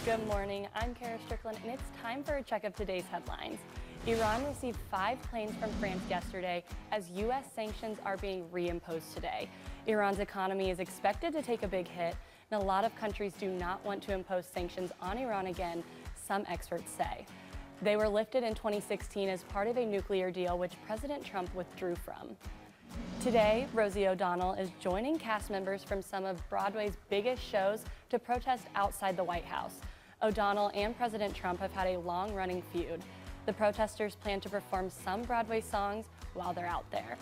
Good morning, I'm Kara Strickland, and it's time for a check of today's headlines. Iran received 5 planes from France yesterday as U.S. sanctions are being reimposed today. Iran's economy is expected to take a big hit, and a lot of countries do not want to impose sanctions on Iran again, some experts say. They were lifted in 2016 as part of a nuclear deal which President Trump withdrew from. Today, Rosie O'Donnell is joining cast members from some of Broadway's biggest shows to protest outside the White House. O'Donnell and President Trump have had a long-running feud. The protesters plan to perform some Broadway songs while they're out there.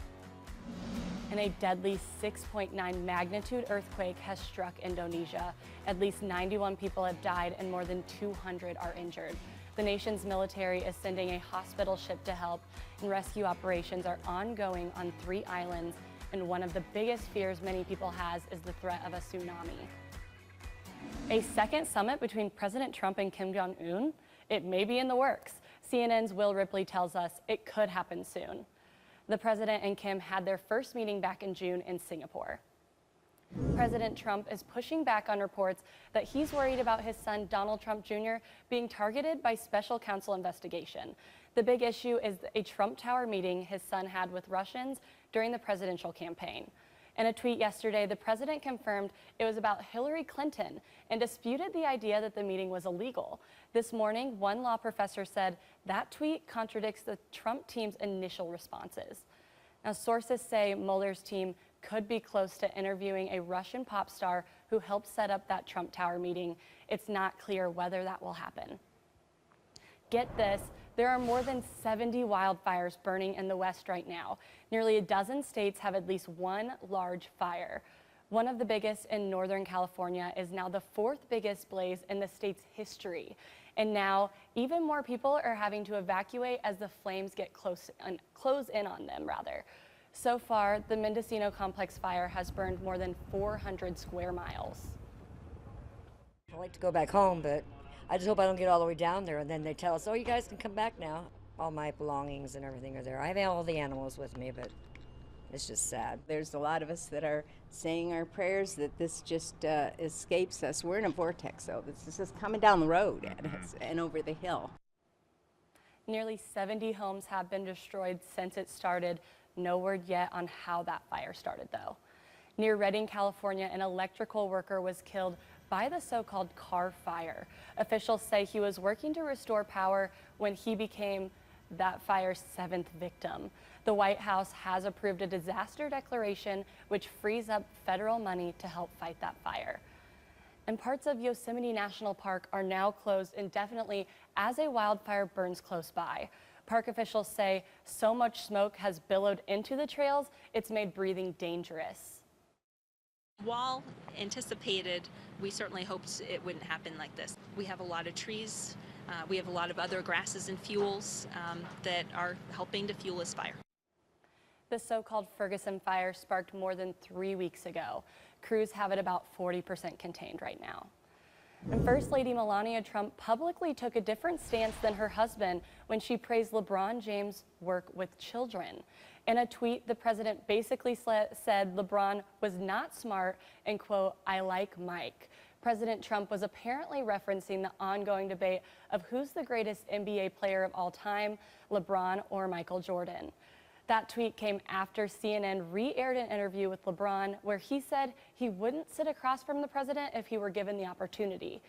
And a deadly 6.9 magnitude earthquake has struck Indonesia. At least 91 people have died and more than 200 are injured. The nation's military is sending a hospital ship to help, and rescue operations are ongoing on 3 islands, and one of the biggest fears many people has is the threat of a tsunami. A second summit between President Trump and Kim Jong-un? It may be in the works. CNN's Will Ripley tells us it could happen soon. The president and Kim had their first meeting back in June in Singapore. President Trump is pushing back on reports that he's worried about his son Donald Trump Jr. being targeted by special counsel investigation. The big issue is a Trump Tower meeting his son had with Russians during the presidential campaign. In a tweet yesterday, the president confirmed it was about Hillary Clinton and disputed the idea that the meeting was illegal. This morning, one law professor said that tweet contradicts the Trump team's initial responses. Now, sources say Mueller's team could be close to interviewing a Russian pop star who helped set up that Trump Tower meeting. It's not clear whether that will happen. Get this, there are more than 70 wildfires burning in the West right now. Nearly a dozen states have at least one large fire. One of the biggest in Northern California is now the 4th biggest blaze in the state's history. And now even more people are having to evacuate as the flames get close in on them. So far, the Mendocino Complex fire has burned more than 400 square miles. I like to go back home, but I just hope I don't get all the way down there and then they tell us, oh, you guys can come back now. All my belongings and everything are there. I have all the animals with me, but it's just sad. There's a lot of us that are saying our prayers that this just escapes us. We're in a vortex, though. This is just coming down the road at us and over the hill. Nearly 70 homes have been destroyed since it started. No word yet on how that fire started, though. Near Redding, California, an electrical worker was killed by the so-called car fire. Officials say he was working to restore power when he became that fire's 7th victim. The White House has approved a disaster declaration which frees up federal money to help fight that fire. And parts of Yosemite National Park are now closed indefinitely as a wildfire burns close by. Park officials say so much smoke has billowed into the trails, it's made breathing dangerous. While anticipated, we certainly hoped it wouldn't happen like this. We have a lot of trees, we have a lot of other grasses and fuels that are helping to fuel this fire. The so-called Ferguson fire sparked more than 3 weeks ago. Crews have it about 40% contained right now. And First Lady Melania Trump publicly took a different stance than her husband when she praised LeBron James' work with children. In a tweet, the president basically said LeBron was not smart and, quote, I like Mike. President Trump was apparently referencing the ongoing debate of who's the greatest NBA player of all time, LeBron or Michael Jordan. That tweet came after CNN re-aired an interview with LeBron where he said he wouldn't sit across from the president if he were given the opportunity.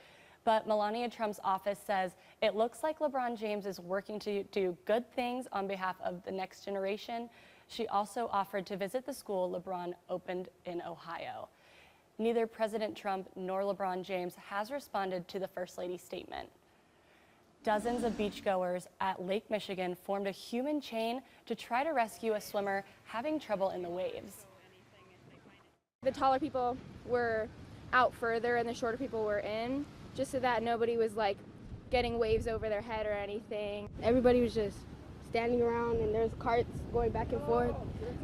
But Melania Trump's office says it looks like LeBron James is working to do good things on behalf of the next generation. She also offered to visit the school LeBron opened in Ohio. Neither President Trump nor LeBron James has responded to the First Lady's statement. Dozens of beachgoers at Lake Michigan formed a human chain to try to rescue a swimmer having trouble in the waves. The taller people were out further and the shorter people were in, just so that nobody was like getting waves over their head or anything. Everybody was just standing around and there's carts going back and forth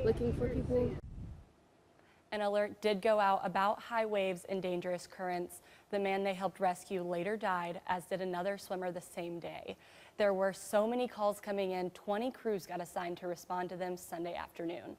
looking for people. An alert did go out about high waves and dangerous currents. The man they helped rescue later died, as did another swimmer the same day. There were so many calls coming in, 20 crews got assigned to respond to them Sunday afternoon.